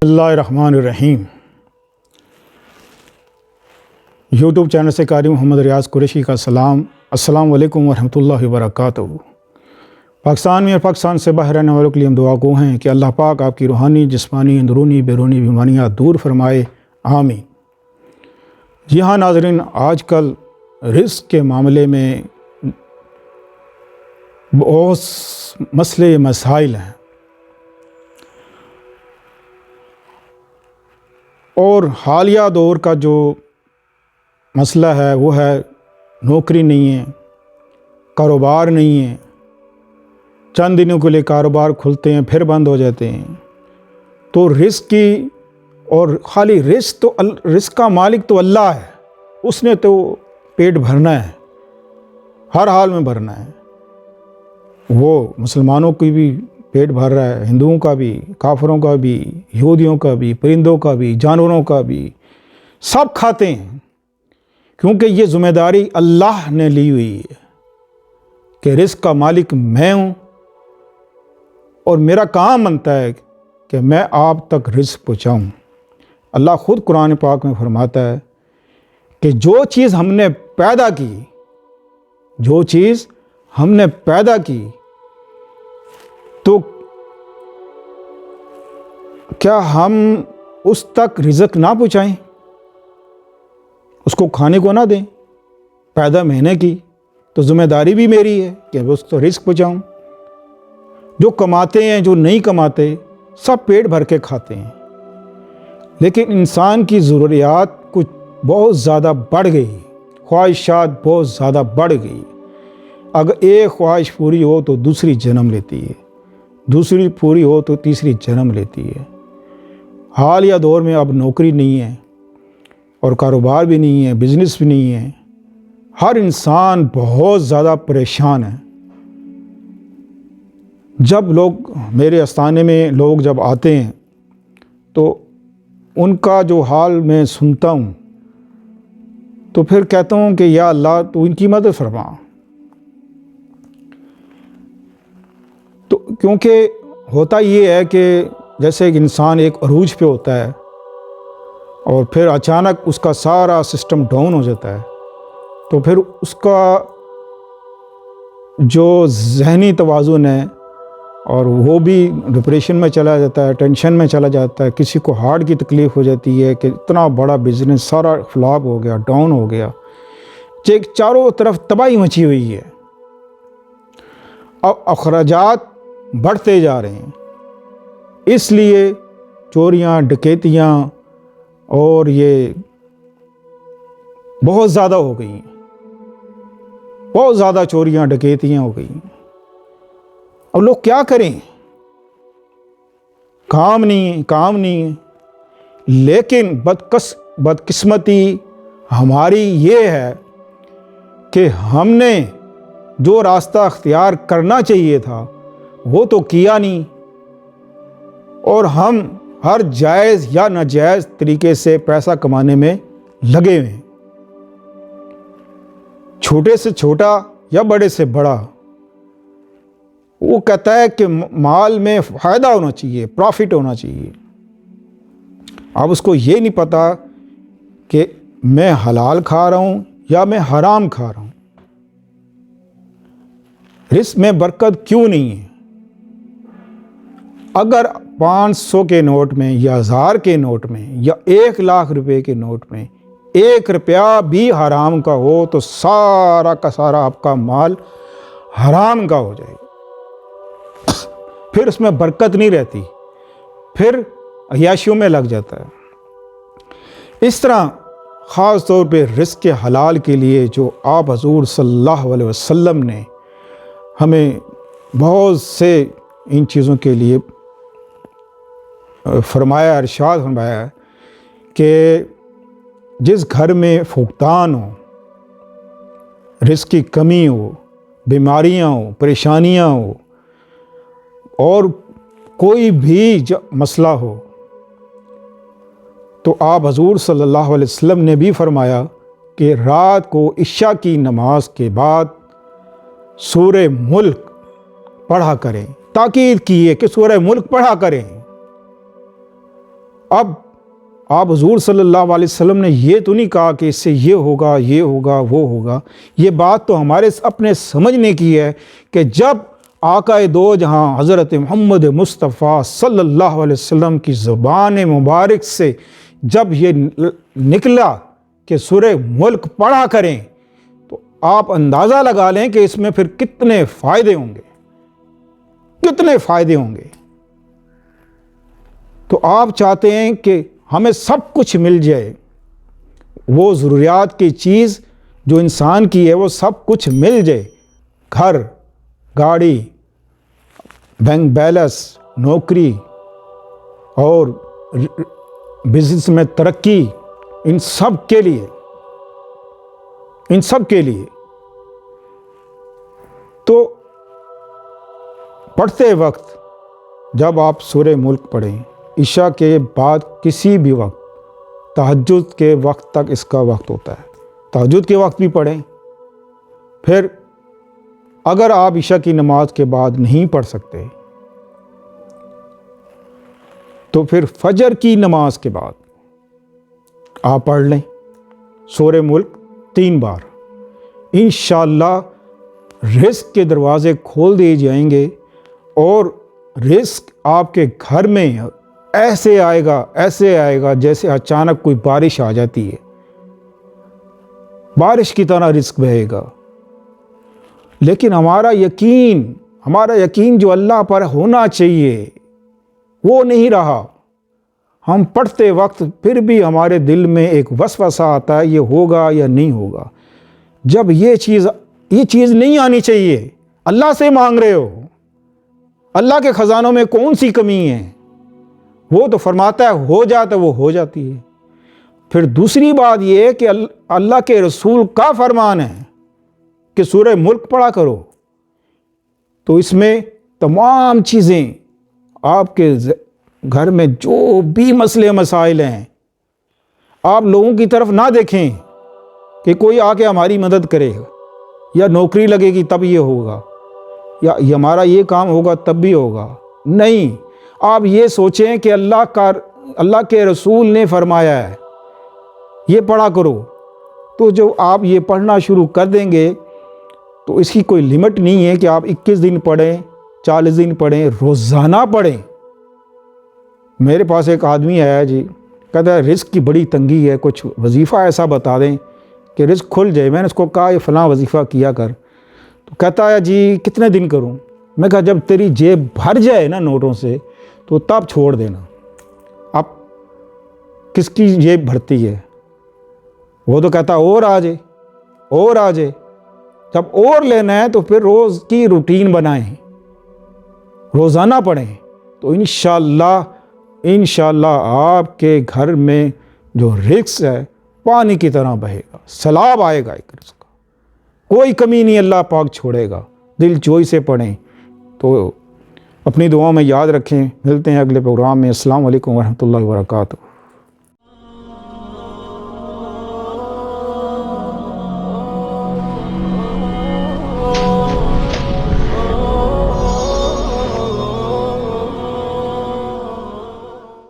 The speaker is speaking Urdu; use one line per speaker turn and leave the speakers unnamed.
اللہ الرحمن الرحیم۔ یوٹیوب چینل سے قاری محمد ریاض قریشی کا سلام۔ السلام علیکم ورحمۃ اللہ وبرکاتہ۔ پاکستان میں اور پاکستان سے باہر رہنے والوں کے لیے ہم دعا گو ہیں کہ اللہ پاک آپ کی روحانی، جسمانی، اندرونی، بیرونی بیماریاں دور فرمائے، آمین۔ جی ہاں ناظرین، آج کل رزق کے معاملے میں بہت مسئلے مسائل ہیں، اور حالیہ دور کا جو مسئلہ ہے وہ ہے نوکری نہیں ہے، کاروبار نہیں ہے، چند دنوں کے لیے کاروبار کھلتے ہیں پھر بند ہو جاتے ہیں۔ تو رزق کی، اور خالی رزق کا مالک تو اللہ ہے، اس نے تو پیٹ بھرنا ہے، ہر حال میں بھرنا ہے۔ وہ مسلمانوں کی بھی پیٹ بھر رہا ہے، ہندوؤں کا بھی، کافروں کا بھی، یہودیوں کا بھی، پرندوں کا بھی، جانوروں کا بھی، سب کھاتے ہیں، کیونکہ یہ ذمہ داری اللہ نے لی ہوئی ہے کہ رزق کا مالک میں ہوں، اور میرا کام بنتا ہے کہ میں آپ تک رزق پہنچاؤں۔ اللہ خود قرآن پاک میں فرماتا ہے کہ جو چیز ہم نے پیدا کی، تو کیا ہم اس تک رزق نہ پہنچائیں، اس کو کھانے کو نہ دیں؟ پیدا میں نے کی تو ذمہ داری بھی میری ہے کہ اس کو رزق پہنچاؤں۔ جو کماتے ہیں، جو نہیں کماتے، سب پیٹ بھر کے کھاتے ہیں، لیکن انسان کی ضروریات کچھ بہت زیادہ بڑھ گئی، خواہشات بہت زیادہ بڑھ گئی۔ اگر ایک خواہش پوری ہو تو دوسری جنم لیتی ہے، دوسری پوری ہو تو تیسری جنم لیتی ہے۔ حالیہ دور میں اب نوکری نہیں ہے، اور کاروبار بھی نہیں ہے، بزنس بھی نہیں ہے، ہر انسان بہت زیادہ پریشان ہے۔ جب لوگ میرے آستانے میں لوگ جب آتے ہیں تو ان کا جو حال میں سنتا ہوں تو پھر کہتا ہوں کہ یا اللہ تو ان کی مدد فرما۔ تو کیونکہ ہوتا یہ ہے کہ جیسے ایک انسان ایک عروج پہ ہوتا ہے، اور پھر اچانک اس کا سارا سسٹم ڈاؤن ہو جاتا ہے، تو پھر اس کا جو ذہنی توازن ہے، اور وہ بھی ڈپریشن میں چلا جاتا ہے، ٹینشن میں چلا جاتا ہے۔ کسی کو ہارٹ کی تکلیف ہو جاتی ہے کہ اتنا بڑا بزنس سارا فلاپ ہو گیا، ڈاؤن ہو گیا، چاروں طرف تباہی مچی ہوئی ہے۔ اب اخراجات بڑھتے جا رہے ہیں، اس لیے چوریاں، ڈکیتیاں اور یہ بہت زیادہ ہو گئی ہیں، بہت زیادہ چوریاں ڈکیتیاں ہو گئی ہیں۔ اب لوگ کیا کریں؟ کام نہیں ہے۔ لیکن بدقسمتی ہماری یہ ہے کہ ہم نے جو راستہ اختیار کرنا چاہیے تھا وہ تو کیا نہیں، اور ہم ہر جائز یا ناجائز طریقے سے پیسہ کمانے میں لگے ہوئے ہیں، چھوٹے سے چھوٹا یا بڑے سے بڑا۔ وہ کہتا ہے کہ مال میں فائدہ ہونا چاہیے، پروفٹ ہونا چاہیے۔ اب اس کو یہ نہیں پتا کہ میں حلال کھا رہا ہوں یا میں حرام کھا رہا ہوں۔ رزق میں برکت کیوں نہیں ہے؟ اگر 500 کے نوٹ میں یا 1000 کے نوٹ میں یا 1,00,000 روپے کے نوٹ میں 1 روپیہ بھی حرام کا ہو تو سارا کا سارا آپ کا مال حرام کا ہو جائے گا، پھر اس میں برکت نہیں رہتی، پھر عیاشیوں میں لگ جاتا ہے۔ اس طرح خاص طور پہ رزق کے حلال کے لیے جو آپ حضور صلی اللہ علیہ وسلم نے ہمیں بہت سے ان چیزوں کے لیے فرمایا، ارشاد فرمایا کہ جس گھر میں فقدان ہو، رزق کی کمی ہو، بیماریاں ہو، پریشانیاں ہو، اور کوئی بھی مسئلہ ہو، تو آپ حضور صلی اللہ علیہ وسلم نے بھی فرمایا کہ رات کو عشاء کی نماز کے بعد سورہ ملک پڑھا کریں، تاکید کی ہے کہ سورہ ملک پڑھا کریں۔ اب آپ حضور صلی اللہ علیہ وسلم نے یہ تو نہیں کہا کہ اس سے یہ ہوگا وہ ہوگا. یہ بات تو ہمارے اپنے سمجھنے کی ہے کہ جب آقا دو جہاں حضرت محمد مصطفیٰ صلی اللہ علیہ وسلم کی زبان مبارک سے جب یہ نکلا کہ سورہ ملک پڑھا کریں تو آپ اندازہ لگا لیں کہ اس میں پھر کتنے فائدے ہوں گے. تو آپ چاہتے ہیں کہ ہمیں سب کچھ مل جائے، وہ ضروریات کی چیز جو انسان کی ہے وہ سب کچھ مل جائے، گھر، گاڑی، بینک بیلنس، نوکری اور بزنس میں ترقی، ان سب کے لیے تو پڑھتے وقت جب آپ سورہ ملک پڑھیں، عشاء کے بعد کسی بھی وقت، تہجد کے وقت تک اس کا وقت ہوتا ہے، تہجد کے وقت بھی پڑھیں. پھر اگر آپ عشاء کی نماز کے بعد نہیں پڑھ سکتے تو پھر فجر کی نماز کے بعد آپ پڑھ لیں سورہ ملک 3 بار. انشاءاللہ رزق کے دروازے کھول دیے جائیں گے اور رزق آپ کے گھر میں ایسے آئے گا جیسے اچانک کوئی بارش آ جاتی ہے، بارش کی طرح رزق بہے گا. لیکن ہمارا یقین جو اللہ پر ہونا چاہیے وہ نہیں رہا. ہم پڑھتے وقت پھر بھی ہمارے دل میں ایک وسوسہ آتا ہے، یہ ہوگا یا نہیں ہوگا. جب یہ چیز نہیں آنی چاہیے، اللہ سے مانگ رہے ہو، اللہ کے خزانوں میں کون سی کمی ہے؟ وہ تو فرماتا ہے ہو جاتا، وہ ہو جاتی ہے. پھر دوسری بات یہ ہے کہ اللہ کے رسول کا فرمان ہے کہ سورہ ملک پڑھا کرو، تو اس میں تمام چیزیں آپ کے گھر میں جو بھی مسئلے مسائل ہیں، آپ لوگوں کی طرف نہ دیکھیں کہ کوئی آ کے ہماری مدد کرے گا، یا نوکری لگے گی تب یہ ہوگا، یا ہمارا یہ کام ہوگا تب بھی ہوگا. نہیں، آپ یہ سوچیں کہ اللہ کے رسول نے فرمایا ہے یہ پڑھا کرو. تو جو آپ یہ پڑھنا شروع کر دیں گے تو اس کی کوئی لمٹ نہیں ہے کہ آپ 21 دن پڑھیں، 40 دن پڑھیں، روزانہ پڑھیں. میرے پاس ایک آدمی آیا جی، کہتا ہے رزق کی بڑی تنگی ہے، کچھ وظیفہ ایسا بتا دیں کہ رزق کھل جائے. میں نے اس کو کہا یہ فلاں وظیفہ کیا کر. تو کہتا ہے جی کتنے دن کروں؟ میں کہا جب تیری جیب بھر جائے نا نوٹوں سے تو تب چھوڑ دینا. اب کس کی جیب بھرتی ہے؟ وہ تو کہتا اور آ جائے. جب اور لینا ہے تو پھر روز کی روٹین بنائیں، روزانہ پڑھیں، تو انشاءاللہ آپ کے گھر میں جو رزق ہے پانی کی طرح بہے گا، سیلاب آئے گا ایک رزق کا، کوئی کمی نہیں اللہ پاک چھوڑے گا. دل جوئی سے پڑھیں. تو اپنی دعاؤں میں یاد رکھیں. ملتے ہیں اگلے پروگرام میں. السلام علیکم ورحمۃ اللہ وبرکاتہ.